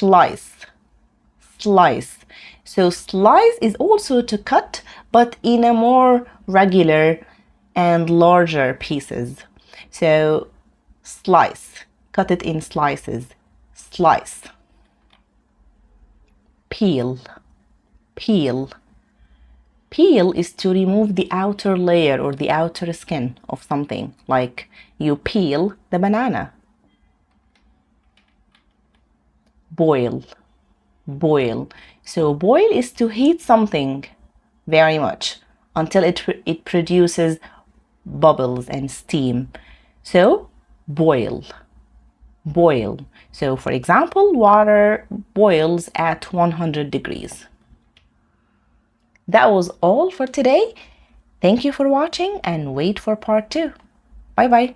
slice, slice. So slice is also to cut, but in a more regular and larger pieces. So slice, cut it in slices, slice. Peel, peel. Peel is to remove the outer layer or the outer skin of something, like you peel the banana. Boil, boil. So boil is to heat something very much until it produces bubbles and steam. So boil, boil. So for example, water boils at 100 degrees. That was all for today. Thank you for watching and wait for part 2. Bye bye.